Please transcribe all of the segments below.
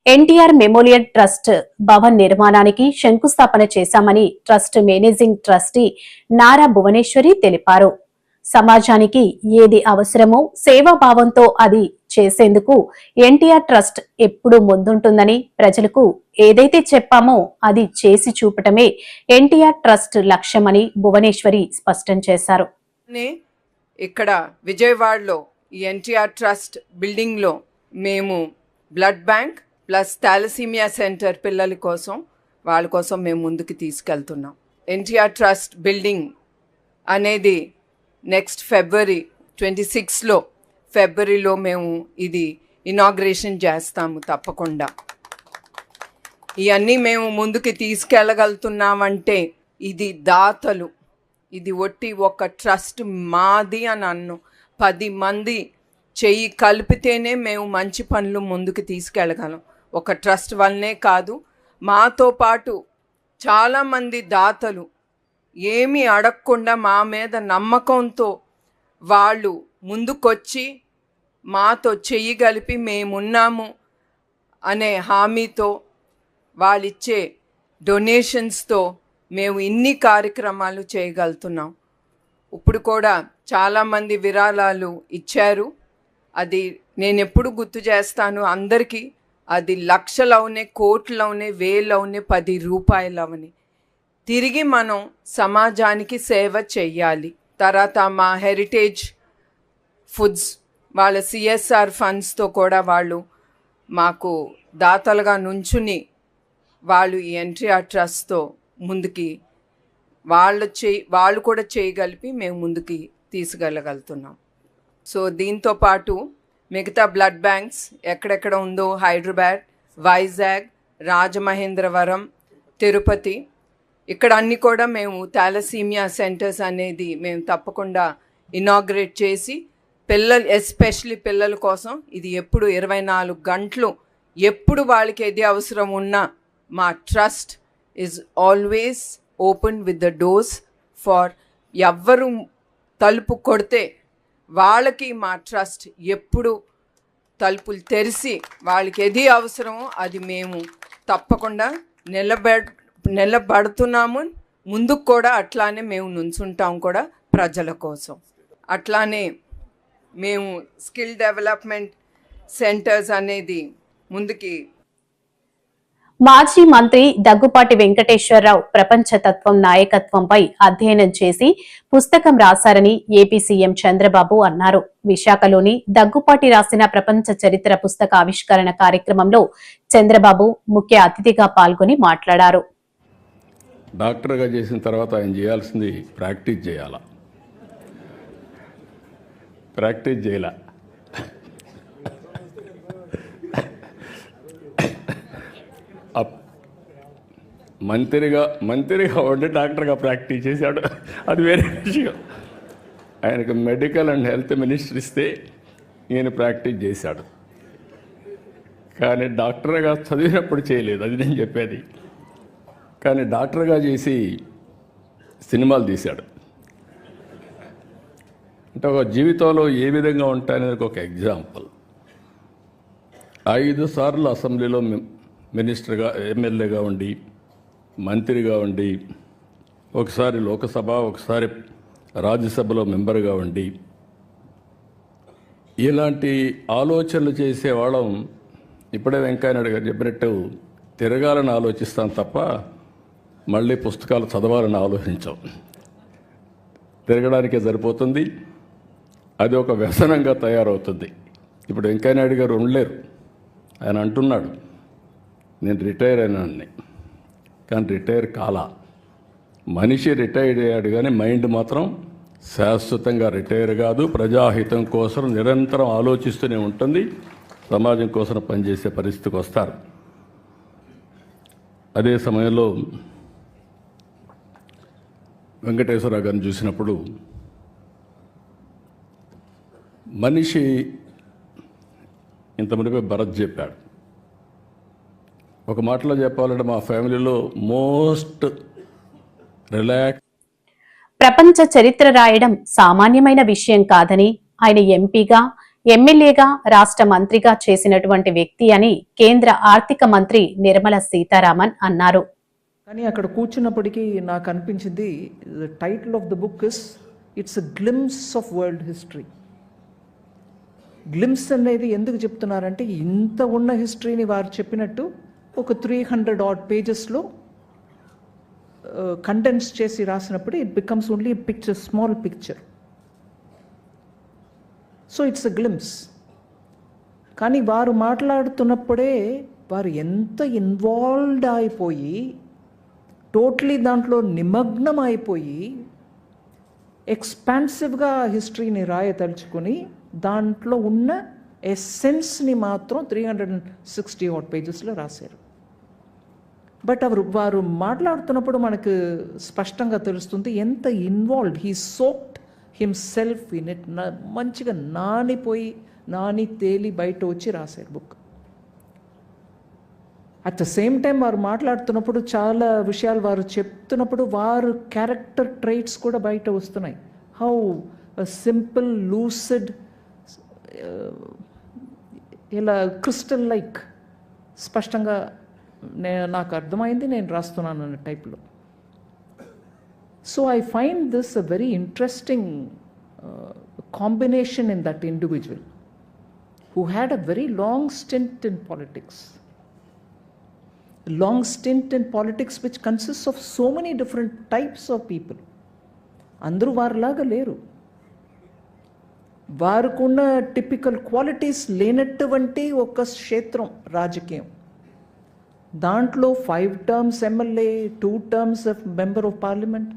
NTR memorial trust Bhavan నిర్మాణానికి శంకుస్థాపన చేశామని trust managing trustee Nara Bhuvaneshwari తెలిపారు. సమాజానికి ఏది అవసరమో సేవాభావంతో అది చేసేందుకు ఎన్టీఆర్ ట్రస్ట్ ఎప్పుడూ ముందుంటుందని, ప్రజలకు ఏదైతే చెప్పామో అది చేసి చూపటమే ఎన్టీఆర్ ట్రస్ట్ లక్ష్యమని భువనేశ్వరి స్పష్టం చేశారు. ఇక్కడ విజయవాడలో ఈ ఎన్టీఆర్ ట్రస్ట్ బిల్డింగ్ లో మేము blood bank plus thalassemia centre పిల్లల కోసం వాళ్ళ కోసం మేము ముందుకు తీసుకెళ్తున్నాం. ఎన్టీఆర్ ట్రస్ట్ బిల్డింగ్ అనేది నెక్స్ట్ ఫిబ్రవరి 26లో మేము ఇది ఇనాగ్రేషన్ చేస్తాము. తప్పకుండా ఇవన్నీ మేము ముందుకు తీసుకెళ్ళగలుగుతున్నామంటే ఇది దాతలు, ఇది ఒట్టి ఒక ట్రస్ట్ మాది అని అన్ను 10 మంది చెయ్యి కలిపితేనే మేము మంచి పనులు ముందుకు తీసుకెళ్ళగలం. ఒక ట్రస్ట్ వల్లనే కాదు, మాతో పాటు చాలామంది దాతలు ఏమీ అడగకుండా మా మీద నమ్మకంతో వాళ్ళు ముందుకొచ్చి మాతో చెయ్యి కలిపి మేమున్నాము అనే హామీతో వాళ్ళిచ్చే డొనేషన్స్తో మేము ఇన్ని కార్యక్రమాలు చేయగలుగుతున్నాం. ఇప్పుడు కూడా చాలామంది విరాళాలు ఇచ్చారు. అది నేను ఎప్పుడు గుర్తు చేస్తాను అందరికీ, అది లక్షలవునే, కోట్లవునే, వేలవునే, 10 రూపాయలవని తిరిగి మనం సమాజానికి సేవ చెయ్యాలి. తర్వాత మా హెరిటేజ్ ఫుడ్స్ వాళ్ళ CSR ఫండ్స్తో కూడా వాళ్ళు మాకు దాతలుగా నుంచుని వాళ్ళు ఈ ఎన్టీఆర్ ట్రస్ట్తో ముందుకి వాళ్ళు కూడా చేయగలిపి మేము ముందుకి తీసుకెళ్ళగలుగుతున్నాం. సో దీంతో పాటు మిగతా బ్లడ్ బ్యాంక్స్ ఎక్కడెక్కడ ఉందో హైదరాబాద్, వైజాగ్, రాజమహేంద్రవరం, తిరుపతి, ఇక్కడ అన్నీ కూడా మేము థాలసీమియా సెంటర్స్ అనేది మేము తప్పకుండా ఇనాగ్రేట్ చేసి ఎస్పెషలీ పిల్లల కోసం ఇది ఎప్పుడు 24 గంటలు ఎప్పుడు వాళ్ళకి ఏది అవసరం ఉన్నా మా trust is always open with the doors for ఎవ్వరు తలుపు కొడితే వాళ్ళకి మా ట్రస్ట్ ఎప్పుడు తలుపులు తెరిచి వాళ్ళకి ఏది అవసరమో అది మేము తప్పకుండా నిలబడుతున్నాము. ముందుకు కూడా అట్లానే మేము నుంచుంటాం కూడా ప్రజల కోసం. అట్లానే మేము స్కిల్ డెవలప్మెంట్ సెంటర్స్ అనేది ముందుకి. మాజీ మంత్రి దగ్గుపాటి వెంకటేశ్వరరావు ప్రపంచతత్వం నాయకత్వంపై అధ్యయనం చేసి పుస్తకం రాశారని ఏపీ సీఎం చంద్రబాబు అన్నారు. విశాఖలోని దగ్గుపాటి రాసిన ప్రపంచ చరిత్ర పుస్తక ఆవిష్కరణ కార్యక్రమంలో చంద్రబాబు ముఖ్య అతిథిగా పాల్గొని మాట్లాడారు. డాక్టర్గా చేసిన తర్వాత ఆయన చేయాల్సింది ప్రాక్టీస్ చేయాల. మంత్రిగా ఉండి డాక్టర్గా ప్రాక్టీస్ చేశాడు, అది వేరే విషయం. ఆయనకు మెడికల్ అండ్ హెల్త్ మినిస్టర్ ఇస్తే ఈయన ప్రాక్టీస్ చేశాడు, కానీ డాక్టర్గా చదివినప్పుడు చేయలేదు, అది నేను చెప్పేది. కానీ డాక్టర్గా చేసి సినిమాలు తీశాడు. అంటే ఒక జీవితంలో ఏ విధంగా ఉంటాయనేది ఒక ఎగ్జాంపుల్. 5 సార్లు అసెంబ్లీలో మినిస్టర్గా, ఎమ్మెల్యేగా ఉండి, మంత్రిగా ఉండి, ఒకసారి లోకసభ, ఒకసారి రాజ్యసభలో మెంబర్గా ఉండి, ఇలాంటి ఆలోచనలు చేసేవాళ్ళం ఇప్పుడే వెంకయ్యనాయుడు గారు చెప్పినట్టు తిరగాలని ఆలోచిస్తాం తప్ప మళ్ళీ పుస్తకాలు చదవాలని ఆలోచించాం. తిరగడానికే సరిపోతుంది, అది ఒక వ్యసనంగా తయారవుతుంది. ఇప్పుడు వెంకయ్యనాయుడు గారు ఉండలేరు, ఆయన అంటున్నాడు నేను రిటైర్ అయినాన్ని, కానీ రిటైర్ కాలా. మనిషి రిటైర్ అయ్యాడు కానీ మైండ్ మాత్రం శాశ్వతంగా రిటైర్ కాదు. ప్రజాహితం కోసం నిరంతరం ఆలోచిస్తూనే ఉంటుంది, సమాజం కోసం పనిచేసే పరిస్థితికి వస్తారు. అదే సమయంలో వెంకటేశ్వరరావు గారిని చూసినప్పుడు మనిషి ఇంత మునిపే భరత్ చెప్పాడు. ఒక మాటలో చెప్పాలంటే మా ఫ్యామిలీలో మోస్ట్ రిలాక్స్. ప్రపంచ చరిత్ర రాయడం సామాన్యమైన విషయం కాదని, ఆయన ఎంపీగా, ఎమ్మెల్యేగా, రాష్ట్ర మంత్రిగా చేసినటువంటి వ్యక్తి అని కేంద్ర ఆర్థిక మంత్రి నిర్మలా సీతారామన్ అన్నారు. కానీ అక్కడ కూర్చున్నప్పటికీ నాకు అనిపించింది, the title of the book is it's a glimpse of world history. Glimpse అనేది ఎందుకు చెప్తున్నారంటే, ఇంత ఉన్న హిస్టరీని వారు చెప్పినట్టు ఒక 300 odd పేజెస్లో కండెన్స్ చేసి రాసినప్పుడు it becomes only picture, small picture. So it's a glimpse. కానీ వారు మాట్లాడుతున్నప్పుడే వారు ఎంత ఇన్వాల్వ్డ్ అయిపోయి, టోటలీ దాంట్లో నిమగ్నం అయిపోయి, ఎక్స్పాన్సివ్గా హిస్టరీని రాయదలుచుకొని దాంట్లో ఉన్న ఎస్సెన్స్ని మాత్రం 360 odd పేజెస్లో రాశారు. బట్ వారు మాట్లాడుతున్నప్పుడు మనకు స్పష్టంగా తెలుస్తుంది ఎంత involved, he soaked himself in it. మంచిగా నాని తేలి బయట వచ్చి రాశారు book. At the same time వారు మాట్లాడుతున్నప్పుడు చాలా విషయాలు వారు చెప్తున్నప్పుడు వారు క్యారెక్టర్ ట్రైట్స్ కూడా బయట వస్తున్నాయి. హౌ సింపుల్, లూసిడ్, ఇలా క్రిస్టల్ లైక్ స్పష్టంగా నాకు అర్థమైంది, నేను రాస్తున్నాను అన్న టైప్లో. So I find this a very interesting combination in that individual who had a very long stint in politics. Long stint in politics which consists of so many different types of people. అందరూ వారిలాగా లేరు. వారుకున్న typical qualities లేనటువంటి ఒక క్షేత్రం రాజకీయం. దాంట్లో 5 terms MLA, 2 terms of member of parliament,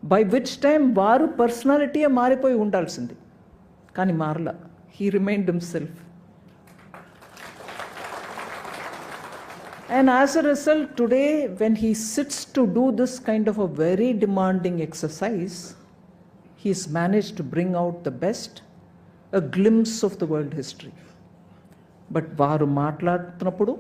by which time వారు పర్సనాలిటీయే మారిపోయి ఉండాల్సింది. కానీ మారలా. He remained himself. And as a result, today, when he sits to do this kind of a very demanding exercise, he's managed to bring out the best, a glimpse of the world history. But varu maatladutunappudu,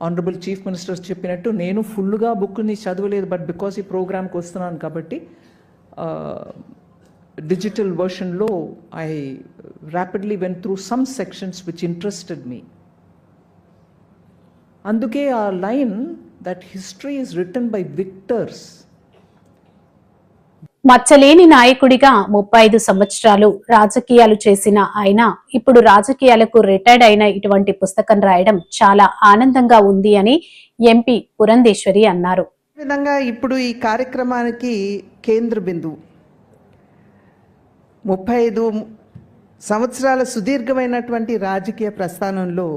Honorable Chief Minister చెప్పినట్టు, నేను ఫుల్గా బుక్ని చదవలేదు, but because ఈ ప్రోగ్రామ్కి వస్తున్నాను కాబట్టి digital version low, I rapidly went through some sections which interested me. Anduke a line that history is written by victors. మచ్చలేని నాయకుడిగా 35 సంవత్సరాలు రాజకీయాలు చేసిన ఆయన ఇప్పుడు రాజకీయాలకు రిటైర్డ్ అయిన ఇటువంటి పుస్తకం రాయడం చాలా ఆనందంగా ఉంది అని ఎంపీ పురంధేశ్వరి అన్నారు. ఈ విధంగా ఇప్పుడు ఈ కార్యక్రమానికి కేంద్ర బిందువు 35 సంవత్సరాల సుదీర్ఘమైనటువంటి రాజకీయ ప్రస్థానంలో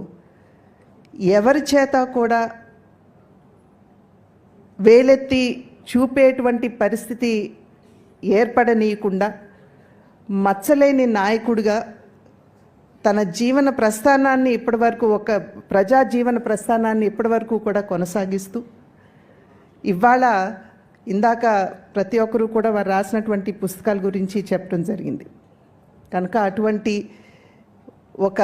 ఎవరి చేత కూడా వేలెత్తి చూపేటువంటి పరిస్థితి ఏర్పడనీయకుండా మచ్చలేని నాయకుడిగా తన జీవన ప్రస్థానాన్ని ఇప్పటివరకు, ఒక ప్రజా జీవన ప్రస్థానాన్ని ఇప్పటివరకు కూడా కొనసాగిస్తూ, ఇవాళ ఇందాక ప్రతి ఒక్కరూ కూడా వారు రాసినటువంటి పుస్తకాల గురించి చెప్పడం జరిగింది. కనుక అటువంటి ఒక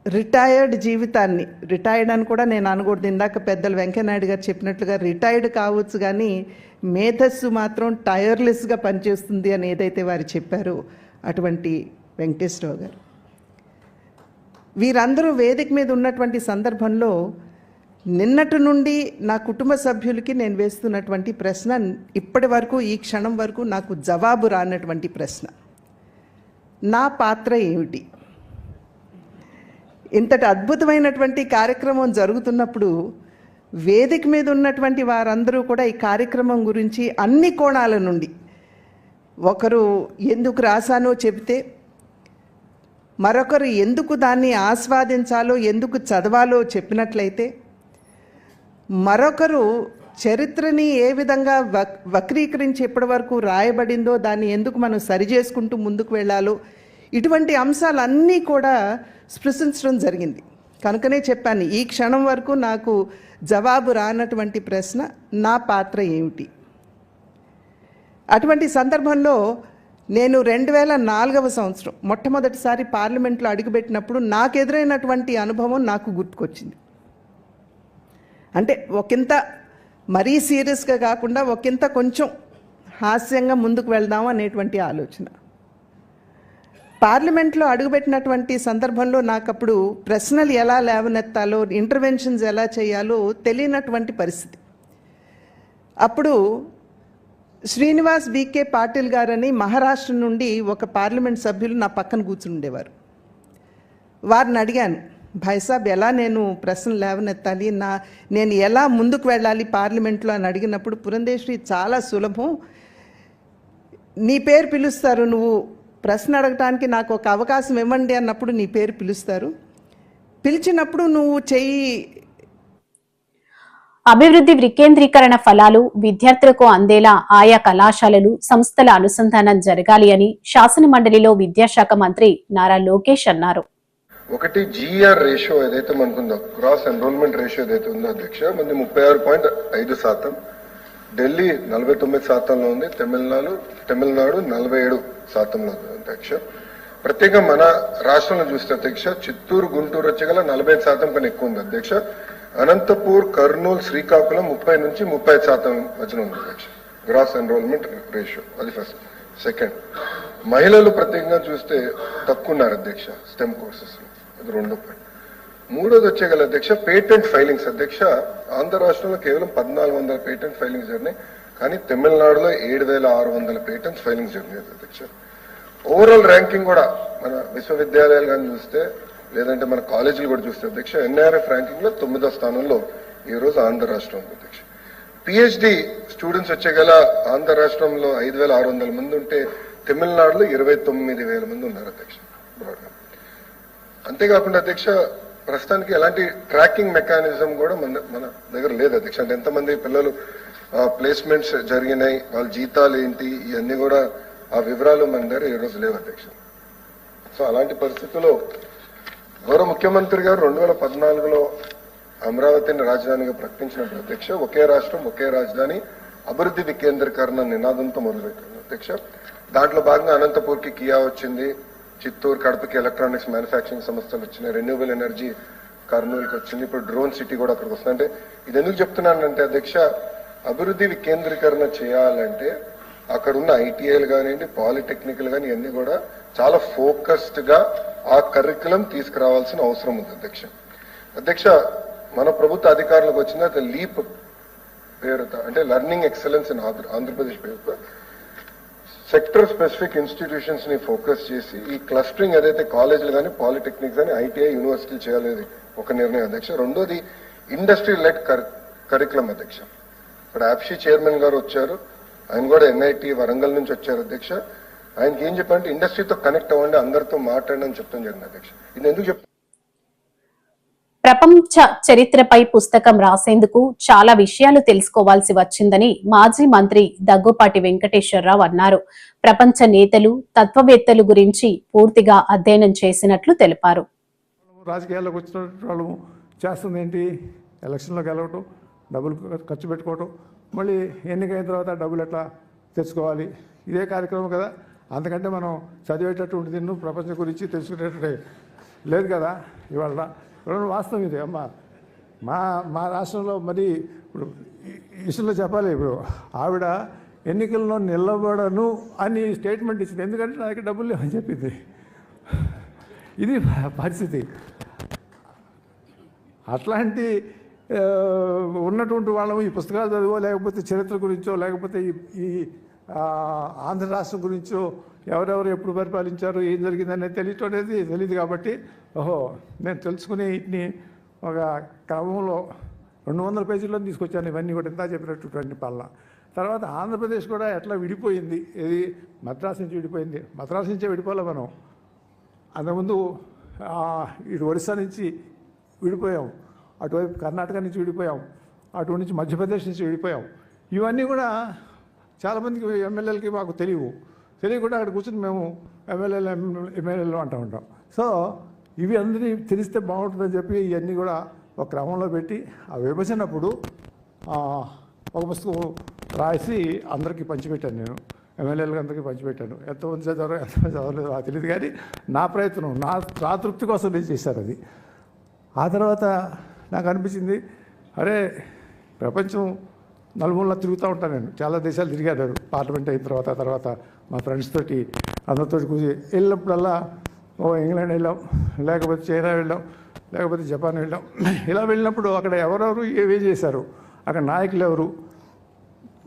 రిటైర్డ్ జీవితాన్ని, రిటైర్డ్ అని కూడా నేను అనకూడదు, ఇందాక పెద్దలు వెంకయ్యనాయుడు గారు చెప్పినట్లుగా రిటైర్డ్ కావచ్చు కానీ మేధస్సు మాత్రం టైర్లెస్గా పనిచేస్తుంది అని ఏదైతే వారు చెప్పారో అటువంటి వెంకటేశ్వరరావు గారు. వీరందరూ వేదిక మీద ఉన్నటువంటి సందర్భంలో నిన్నటి నుండి నా కుటుంబ సభ్యులకి నేను వేస్తున్నటువంటి ప్రశ్న, ఇప్పటి వరకు ఈ క్షణం వరకు నాకు జవాబు రానటువంటి ప్రశ్న, నా పాత్ర ఏమిటి? ఇంతటి అద్భుతమైనటువంటి కార్యక్రమం జరుగుతున్నప్పుడు వేదిక మీద ఉన్నటువంటి వారందరూ కూడా ఈ కార్యక్రమం గురించి అన్ని కోణాల నుండి, ఒకరు ఎందుకు రాశానో చెబితే, మరొకరు ఎందుకు దాన్ని ఆస్వాదించాలో, ఎందుకు చదవాలో చెప్పినట్లయితే, మరొకరు చరిత్రని ఏ విధంగా వక్రీకరించి ఇప్పటి వరకు రాయబడిందో దాన్ని ఎందుకు మనం సరిచేసుకుంటూ ముందుకు వెళ్ళాలో, ఇటువంటి అంశాలన్నీ కూడా స్పృశించడం జరిగింది. కనుకనే చెప్పాను, ఈ క్షణం వరకు నాకు జవాబు రానటువంటి ప్రశ్న, నా పాత్ర ఏమిటి? అటువంటి సందర్భంలో నేను 2004వ సంవత్సరం మొట్టమొదటిసారి పార్లమెంట్లో అడుగుపెట్టినప్పుడు నాకు ఎదురైనటువంటి అనుభవం నాకు గుర్తుకొచ్చింది. అంటే ఒకంత మరీ సీరియస్గా కాకుండా ఒకంత కొంచెం హాస్యంగా ముందుకు వెళ్దాం అనేటువంటి ఆలోచన. పార్లమెంట్లో అడుగుపెట్టినటువంటి సందర్భంలో నాకు అప్పుడు ప్రశ్నలు ఎలా లేవనెత్తాలో, ఇంటర్వెన్షన్స్ ఎలా చేయాలో తెలియనటువంటి పరిస్థితి. అప్పుడు శ్రీనివాస్ వికే పాటిల్ గారని మహారాష్ట్ర నుండి ఒక పార్లమెంట్ సభ్యులు నా పక్కన కూర్చుని ఉండేవారు. వారిని అడిగాను, భాయ్ సాబ్ ఎలా నేను ప్రశ్నలు లేవనెత్తాలి, నేను ఎలా ముందుకు వెళ్ళాలి పార్లమెంట్లో అని అడిగినప్పుడు, పురంధేశ్వరి చాలా సులభం, నీ పేరు పిలుస్తారు, నువ్వు ప్రశ్న అడగటానికి నాకు ఒక అవకాశం ఇవ్వండి అన్నప్పుడు నీ పేరు పిలుస్తారు, పిలిచినప్పుడు నువ్వు చెయ్యి. అభివృద్ధి వికేంద్రీకరణ ఫలాలు విద్యార్థులకు అందేలా ఆయా కళాశాలలు, సంస్థల అనుసంధానం జరగాలి అని శాసన మండలిలో విద్యాశాఖ మంత్రి నారా లోకేష్ అన్నారు. ఒకటి జీఆర్ రేషియో ఏదైతే మనకుందో, క్రాస్ ఎన్రోల్మెంట్ రేషియో ఏదైతే ఉందో అధ్యక్ష, మనది 36.5%, ఢిల్లీ 49%లో ఉంది, తమిళనాడు 47%లో ఉంది అధ్యక్ష. ప్రత్యేకంగా మన రాష్ట్రంలో చూస్తే అధ్యక్ష, చిత్తూరు, గుంటూరు వచ్చగల 45% కన్నా ఎక్కువ ఉంది అధ్యక్ష. అనంతపూర్, కర్నూలు, శ్రీకాకుళం 30 నుంచి 35% మధ్యన ఉంది అధ్యక్ష గ్రాస్ ఎన్రోల్మెంట్ రేషియో. అది ఫస్ట్. సెకండ్, మహిళలు ప్రత్యేకంగా చూస్తే తక్కువ ఉన్నారు అధ్యక్ష స్టెమ్ కోర్సెస్, అది 2 పాయింట్. మూడోది వచ్చేగల అధ్యక్ష పేటెంట్ ఫైలింగ్స్ అధ్యక్ష. ఆంధ్ర రాష్ట్రంలో కేవలం 1400 పేటెంట్ ఫైలింగ్స్ జరిగినాయి, కానీ తమిళనాడులో 7600 పేటెంట్స్ ఫైలింగ్స్ జరిగినాయి అధ్యక్ష. ఓవరాల్ ర్యాంకింగ్ కూడా మన విశ్వవిద్యాలయాలు కానీ చూస్తే, లేదంటే మన కాలేజీలు కూడా చూస్తే అధ్యక్ష, ఎన్ఐఆర్ఎఫ్ ర్యాంకింగ్ లో 9వ స్థానంలో ఈ రోజు ఆంధ్ర రాష్ట్రం ఉంది అధ్యక్ష. పిహెచ్డి స్టూడెంట్స్ వచ్చేగల ఆంధ్ర రాష్ట్రంలో 5600 మంది ఉంటే, తమిళనాడులో 29,000 మంది ఉన్నారు అధ్యక్ష. అంతేకాకుండా అధ్యక్ష, ప్రస్తుతానికి ఎలాంటి ట్రాకింగ్ మెకానిజం కూడా మన దగ్గర లేదు అధ్యక్ష. అంటే ఎంతమంది పిల్లలు ప్లేస్మెంట్స్ జరిగినాయి, వాళ్ళ జీతాలు ఏంటి, ఇవన్నీ కూడా ఆ వివరాలు మన దగ్గర ఈ రోజు లేవు అధ్యక్ష. సో అలాంటి పరిస్థితుల్లో గౌరవ ముఖ్యమంత్రి గారు 2014లో అమరావతిని రాజధానిగా ప్రకటించినప్పుడు అధ్యక్ష, ఒకే రాష్ట్రం ఒకే రాజధాని అభివృద్ధి వికేంద్రీకరణ నినాదంతో మొదలుపెట్టింది అధ్యక్ష. దాంట్లో భాగంగా అనంతపూర్కి కియా వచ్చింది, చిత్తూరు, కడపకి ఎలక్ట్రానిక్స్ మ్యానుఫ్యాక్చరింగ్ సంస్థలు వచ్చినాయి, రెన్యూబుల్ ఎనర్జీ కర్నూలుకి వచ్చింది, ఇప్పుడు డ్రోన్ సిటీ కూడా అక్కడికి వస్తుంది. అంటే ఇది ఎందుకు చెప్తున్నానంటే అధ్యక్ష, అభివృద్ధి వికేంద్రీకరణ చేయాలంటే అక్కడ ఉన్న ఐటీఐలు కానివ్వండి, పాలిటెక్నికల్ కానీ ఇవన్నీ కూడా చాలా ఫోకస్డ్ గా ఆ కరికులం తీసుకురావాల్సిన అవసరం ఉంది అధ్యక్ష. అధ్యక్ష, మన ప్రభుత్వ అధికారులకు వచ్చిన లీప్ పేరుతో, అంటే లెర్నింగ్ ఎక్సలెన్స్ ఇన్ ఆంధ్రప్రదేశ్ పేరుతో సెక్టర్ స్పెసిఫిక్ ఇన్స్టిట్యూషన్స్ ని ఫోకస్ చేసి ఈ క్లస్టరింగ్ ఏదైతే కాలేజీలు కానీ, పాలిటెక్నిక్స్ కానీ, ఐటీఐ, యూనివర్సిటీలు చేయాలనేది ఒక నిర్ణయం అధ్యక్ష. రెండోది ఇండస్ట్రీ లెడ్ కరికులం అధ్యక్ష. ఇక్కడ యాప్షీ చైర్మన్ గారు వచ్చారు, ఆయన కూడా ఎన్ఐటి వరంగల్ నుంచి వచ్చారు అధ్యక్ష. ఆయనకి ఏం చెప్పాలంటే ఇండస్ట్రీతో కనెక్ట్ అవ్వండి, అందరితో మాట్లాడండి అని చెప్తాం జరిగింది అధ్యక్ష. ఇది ఎందుకు చెప్తాను, ప్రపంచ చరిత్రపై పుస్తకం రాసేందుకు చాలా విషయాలు తెలుసుకోవాల్సి వచ్చిందని మాజీ మంత్రి దగ్గుపాటి వెంకటేశ్వరరావు అన్నారు. ప్రపంచ నేతలు, తత్వవేత్తలు గురించి పూర్తిగా అధ్యయనం చేసినట్లు తెలిపారు. రాజకీయాల్లోకి వచ్చిన వాళ్ళు చేస్తుంది ఏంటి, ఎలక్షన్లో గెలవటం, డబ్బులు ఖర్చు పెట్టుకోవటం, మళ్ళీ ఎన్నికైన తర్వాత డబ్బులు ఎట్లా తెచ్చుకోవాలి, ఇదే కార్యక్రమం కదా. అందుకంటే మనం చదివేటటువంటి దీన్ని ప్రపంచం గురించి తెలుసుకునేటట్టే లేదు కదా. ఇవాళ వాస్తవం ఇది అమ్మ. మా రాష్ట్రంలో మరి ఇప్పుడు ఈ విషయంలో చెప్పాలి, ఇప్పుడు ఆవిడ ఎన్నికల్లో నిలబడను అని స్టేట్మెంట్ ఇచ్చింది, ఎందుకంటే నా దగ్గర డబ్బులు లేవని చెప్పింది. ఇది పరిస్థితి. అట్లాంటి ఉన్నటువంటి వాళ్ళము ఈ పుస్తకాలు చదివో, లేకపోతే చరిత్ర గురించో, లేకపోతే ఈ ఆంధ్ర రాష్ట్రం గురించో, ఎవరెవరు ఎప్పుడు పరిపాలించారు, ఏం జరిగిందనేది తెలియటం అనేది తెలియదు. కాబట్టి నేను తెలుసుకుని వీటిని ఒక క్రమంలో 200 పేజీల్లో తీసుకొచ్చాను. ఇవన్నీ కూడా ఇంత చెప్పినటువంటి పాలన. తర్వాత ఆంధ్రప్రదేశ్ కూడా ఎట్లా విడిపోయింది, ఇది మద్రాసు నుంచి విడిపోయింది. మద్రాసు నుంచే విడిపోలే మనం, అంతకుముందు ఇటు ఒరిస్సా నుంచి విడిపోయాం, అటువైపు కర్ణాటక నుంచి విడిపోయాం, అటు నుంచి మధ్యప్రదేశ్ నుంచి విడిపోయాం. ఇవన్నీ కూడా చాలామందికి ఎమ్మెల్యేలకి మాకు తెలియకుండా అక్కడ కూర్చొని మేము ఎమ్మెల్యేలు అంటూ ఉంటాం. సో ఇవి అందరినీ తెలిస్తే బాగుంటుందని చెప్పి ఇవన్నీ కూడా ఒక క్రమంలో పెట్టి ఆ విభజనప్పుడు ఒక పుస్తకం రాసి అందరికీ పంచిపెట్టాను. నేను ఎమ్మెల్యేలకు అందరికీ పంచిపెట్టాను. ఎంతమంది చదవరో ఎంతమంది చదవలేదు నాకు తెలియదు, కానీ నా ప్రయత్నం, నా తృప్తి కోసం నేను చేశాను అది. ఆ తర్వాత నాకు అనిపించింది, అరే ప్రపంచం నలుమూలలా తిరుగుతూ ఉంటాను. నేను చాలా దేశాలు తిరిగాను పార్లమెంట్ అయిన తర్వాత మా ఫ్రెండ్స్ తోటి అందరితో కూర్చి వెళ్ళినప్పుడల్లా ఇంగ్లాండ్ వెళ్ళాం, లేకపోతే చైనా వెళ్ళాం, లేకపోతే జపాన్ వెళ్ళాం. ఇలా వెళ్ళినప్పుడు అక్కడ ఎవరెవరు ఏవే చేశారు, అక్కడ నాయకులు ఎవరు,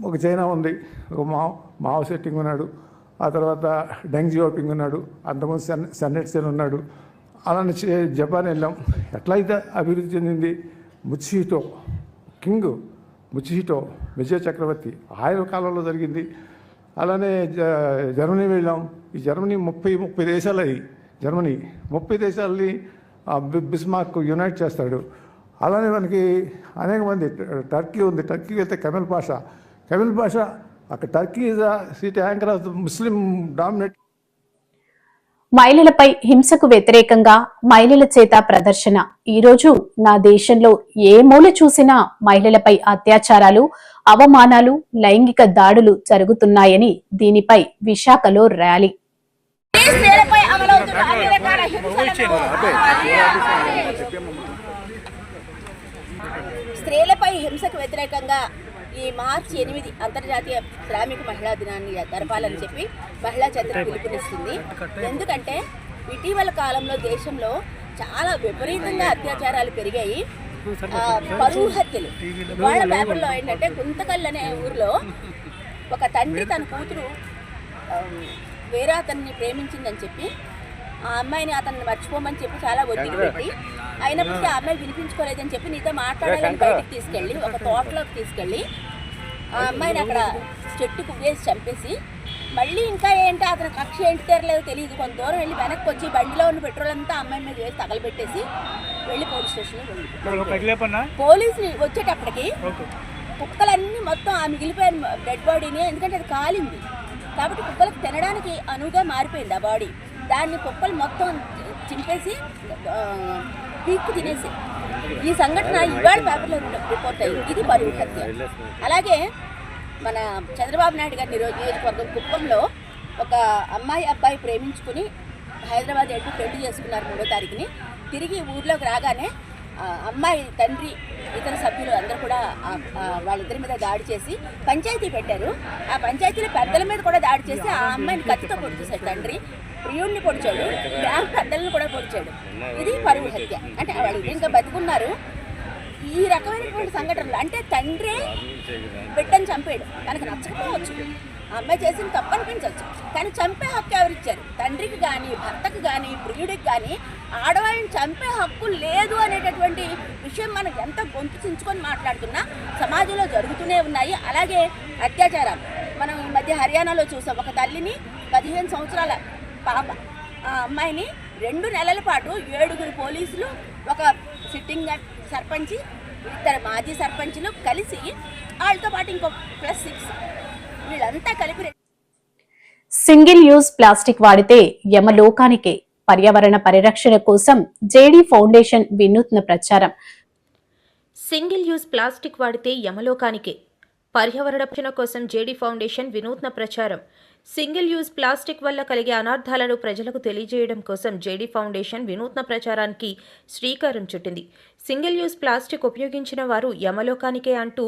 ఒక చైనా ఉంది, ఒక మావో సెట్టింగ్ ఉన్నాడు, ఆ తర్వాత డెంగ్ జియోపింగ్ ఉన్నాడు, అంతకుముందు సన్నెట్ సెన్ ఉన్నాడు. అలానే జపాన్ వెళ్ళాం. ఎట్లయితే అభివృద్ధి చెందింది ముత్సుహిటో కింగ్, ముత్సుహిటో విజయ చక్రవర్తి ఆయన కాలంలో జరిగింది. అలానే జర్మనీ వెళ్ళాం. ఈ జర్మనీ 30 దేశాలు అయ్యి, జర్మనీ 30 దేశాలని బిస్మార్క్ యునైట్ చేస్తాడు. అలానే మనకి అనేక మంది, టర్కీ ఉంది, టర్కీకి వెళ్తే కెమెల్ పాషా అక్కడ Turkey is city anchor of the Muslim dominate. మహిళలపై హింసకు వ్యతిరేకంగా మహిళల చేత ప్రదర్శన. ఈ రోజు నా దేశంలో ఏ మూల చూసినా మహిళలపై అత్యాచారాలు, అవమానాలు, లైంగిక దాడులు జరుగుతున్నాయని దీనిపై విశాఖలో ర్యాలీ. స్త్రీలపై హింసకు వ్యతిరేకంగా ఈ మార్చి 8 అంతర్జాతీయ శ్రామిక మహిళా దినాన్ని జరపాలని చెప్పి మహిళా చరిత్ర పిలుపునిస్తుంది. ఎందుకంటే ఇటీవల కాలంలో దేశంలో చాలా విపరీతంగా అత్యాచారాలు పెరిగాయి. పరువు హత్యలు. వాళ్ళ పేపర్లో ఏంటంటే గుంతకల్ అనే ఊరిలో ఒక తండ్రి తన కూతురు వేరే అతన్ని ప్రేమించిందని చెప్పి ఆ అమ్మాయిని అతన్ని మర్చిపోమని చెప్పి చాలా ఒత్తిడి పెట్టి, అయినప్పటికీ ఆ అమ్మాయి వినిపించుకోలేదని చెప్పి నీతో మాట్లాడాలని బయటకు తీసుకెళ్ళి ఒక తోటలోకి తీసుకెళ్ళి ఆ అమ్మాయిని అక్కడ చెట్టుకు వేసి చంపేసి, మళ్ళీ ఇంకా ఏంటి అతని కక్ష ఏంటి తీరలేదో తెలియదు, కొంత దూరం వెళ్ళి వెనక్కి వచ్చి బండిలో ఉన్న పెట్రోల్ అంతా అమ్మాయి మీద వేసి తగలబెట్టేసి వెళ్ళి పోలీస్ స్టేషన్లో వెళ్ళి పోలీసులు వచ్చేటప్పటికి కుక్కలన్నీ మొత్తం ఆ మిగిలిపోయిన డెడ్ బాడీని, ఎందుకంటే అది కాలింది కాబట్టి కుక్కలకు తినడానికి అనువుగా మారిపోయింది ఆ బాడీ. దాన్ని కుక్కలు మొత్తం చింపేసి పీక్కు తినేసి. ఈ సంఘటన ఇవాళ పేపర్లో రిపోర్ట్ అయ్యింది. ఇది పరువు హత్య. అలాగే మన చంద్రబాబు నాయుడు గారి నియోజకవర్గం కుప్పంలో ఒక అబ్బాయి ప్రేమించుకుని హైదరాబాద్ వెళ్ళి పెళ్లి చేసుకున్నారు 3వ తారీఖుని. తిరిగి ఊర్లోకి రాగానే అమ్మాయి తండ్రి ఇతర సభ్యులు అందరూ కూడా వాళ్ళిద్దరి మీద దాడి చేసి పంచాయతీ పెట్టారు. ఆ పంచాయతీలో పెద్దల మీద కూడా దాడి చేసి ఆ అమ్మాయిని కత్తితో పొడిచేశాడు. తండ్రి ప్రియుడిని పొడిచాడు, బ్యాంక్ పెద్దలను కూడా పొడిచాడు. ఇది పరువు హత్య. అంటే వాళ్ళు ఇంకా బతుకున్నారు. ఈ రకమైనటువంటి సంఘటనలు అంటే తండ్రే బిడ్డని చంపాడు. తనకు నచ్చకపోవచ్చు, ఆ అమ్మాయి చేసిన తప్పు అనిపించవచ్చు, కానీ చంపే హక్కు ఎవరిచ్చారు? తండ్రికి కానీ, భర్తకు కానీ, ప్రియుడికి కానీ ఆడవాళ్ళని చంపే హక్కు లేదు అనేటటువంటి విషయం మనకు ఎంత గొంతు చించుకొని మాట్లాడుతున్నా సమాజంలో జరుగుతూనే ఉన్నాయి. అలాగే అత్యాచారాలు మనం ఈ మధ్య హర్యానాలో చూసాం. ఒక తల్లిని 15 సంవత్సరాల పాప ఆ అమ్మాయిని 2 నెలల పాటు 7 పోలీసులు, ఒక సిట్టింగ్ సర్పంచి, 2 మాజీ సర్పంచులు కలిసి వాళ్ళతో పాటు ఇంకో +6 వీళ్ళంతా కలిపి సింగిల్ యూజ్ ప్లాస్టిక్ వాడితే యమలోకానికే. పర్యావరణ పరిరక్షణ కోసం జేడీ ఫౌండేషన్ వినూత్న ప్రచారం. సింగిల్ యూజ్ ప్లాస్టిక్ వాడితే యమలోకానికే. పర్యావరణ రక్షణ కోసం జేడీ ఫౌండేషన్ వినూత్న ప్రచారం. సింగిల్ యూజ్ ప్లాస్టిక్ వల్ల కలిగే అనార్థాలను ప్రజలకు తెలియజేయడం కోసం జేడీ ఫౌండేషన్ వినూత్న ప్రచారానికి శ్రీకారం చుట్టింది. సింగిల్ యూజ్ ప్లాస్టిక్ ఉపయోగించిన వారు యమలోకానికే అంటూ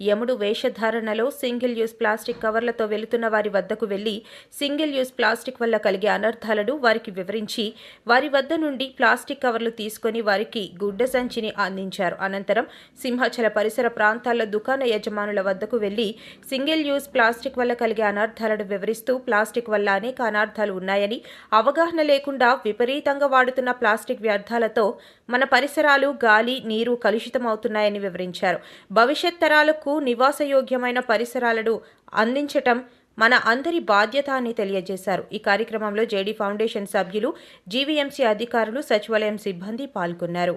యముడు వేషధారణలో సింగిల్ యూజ్ ప్లాస్టిక్ కవర్లతో వెళుతున్న వారి వద్దకు వెళ్లి సింగిల్ యూజ్ ప్లాస్టిక్ వల్ల కలిగే అనర్థాలను వారికి వివరించి వారి వద్ద నుండి ప్లాస్టిక్ కవర్లు తీసుకుని వారికి గుడ్డ సంచిని అందించారు. అనంతరం సింహాచల పరిసర ప్రాంతాల్లో దుకాణ యజమానుల వద్దకు వెళ్లి సింగిల్ యూజ్ ప్లాస్టిక్ వల్ల కలిగే అనర్థాలను వివరిస్తూ ప్లాస్టిక్ వల్ల అనేక అనార్థాలు ఉన్నాయని, అవగాహన లేకుండా విపరీతంగా వాడుతున్న ప్లాస్టిక్ వ్యర్థాలతో మన పరిసరాలు, గాలి, నీరు కలుషితమవుతున్నాయని వివరించారు. భవిష్యత్ తరాలకు నివాసయోగ్యమైన పరిసరాలను అందించటం మన అందరి బాధ్యత అని తెలియజేశారు. ఈ కార్యక్రమంలో జేడీ ఫౌండేషన్ సభ్యులు, జీవీఎంసీ అధికారులు, సచివాలయం సిబ్బంది పాల్గొన్నారు.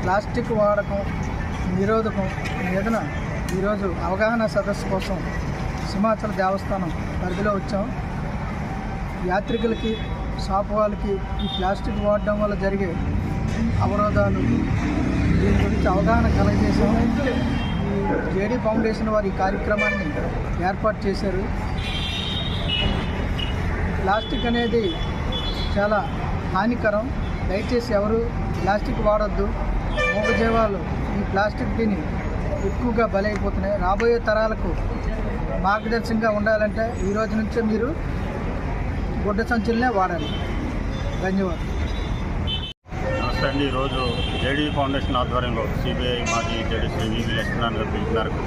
ప్లాస్టిక్ వాడకం నిరోధకం మీదన ఈరోజు అవగాహన సదస్సు కోసం సింహాచల దేవస్థానం పరిధిలో వచ్చాం. యాత్రికులకి, షాప్ వాళ్ళకి ఈ ప్లాస్టిక్ వాడడం వల్ల జరిగే అవరోధాలు దీని గురించి అవగాహన కలగజేసాం. ఈ జేడీ ఫౌండేషన్ వారు ఈ కార్యక్రమాన్ని ఏర్పాటు చేశారు. ప్లాస్టిక్ అనేది చాలా హానికరం. దయచేసి ఎవరు ప్లాస్టిక్ వాడొద్దు. మూగజీవాలు ఈ ప్లాస్టిక్ తిని ఎక్కువగా బలైపోతున్నాయి. రాబోయే తరాలకు మార్గదర్శకంగా ఉండాలంటే ఈ రోజు నుంచే మీరు గుడ్డ సంచులనే వాడాలి. ధన్యవాదాలు. నమస్తే అండి. ఈరోజు జేడీ ఫౌండేషన్ ఆధ్వర్యంలో సిబిఐ మాజీ జడ్జి శ్రీ వివి లక్ష్మీనారాయణ గారి పిలుపు మేరకు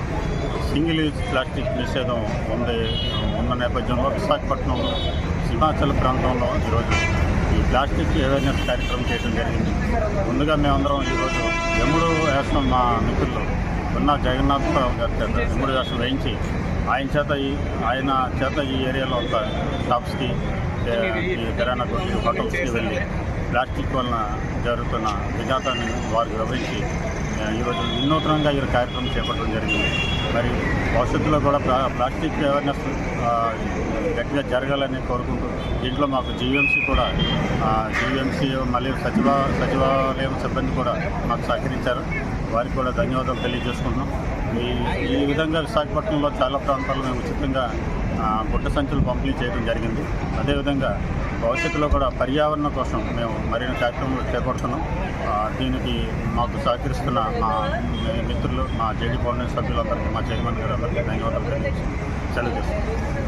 సింగిల్ యూజ్ ప్లాస్టిక్ నిషేధం ఉన్న నేపథ్యంలో విశాఖపట్నం సింహాచల ప్రాంతంలో ఈరోజు ఈ ప్లాస్టిక్ అవేర్నెస్ కార్యక్రమం చేయడం జరిగింది. ముందుగా మేమందరం ఈరోజు యముడు వేషం మా మిత్రులు ఉన్న జగన్నాథరావు గారి చేత యముడు వేషం వేయించి ఆయన చేత ఈ ఏరియాలో ఒక షాప్స్కి, కిరాణా కొట్లు, హోటల్స్కి వెళ్ళి ప్లాస్టిక్ వలన జరుగుతున్న విఘాతాన్ని వారికి వివరించి ఈరోజు వినూత్నంగా ఈ కార్యక్రమం చేపట్టడం జరిగింది. మరి భవిష్యత్తులో కూడా ప్లాస్టిక్ అవేర్నెస్ గట్టిగా జరగాలని కోరుకుంటూ దీంట్లో మాకు జీవీఎంసీ మళ్ళీ సచివాలయం సిబ్బంది కూడా మాకు సహకరించారు. వారికి కూడా ధన్యవాదాలు తెలియజేసుకుంటున్నాం. ఈ విధంగా విశాఖపట్నంలో చాలా ప్రాంతాల్లో మేము ఉచితంగా గుడ్డ సంచులు పంపిణీ చేయడం జరిగింది. అదేవిధంగా భవిష్యత్తులో కూడా పర్యావరణం కోసం మేము మరిన్ని కార్యక్రమాలు చేపడుతున్నాం. దీనికి మాకు సహకరిస్తున్న మా మిత్రులు, మా జేడీ ఫౌండేషన్ సభ్యులందరికీ, మా చైర్మన్ గారు అందరికీ ధన్యవాదాలు తెలియజేస్తున్నాం. సెలవు చేస్తున్నాం.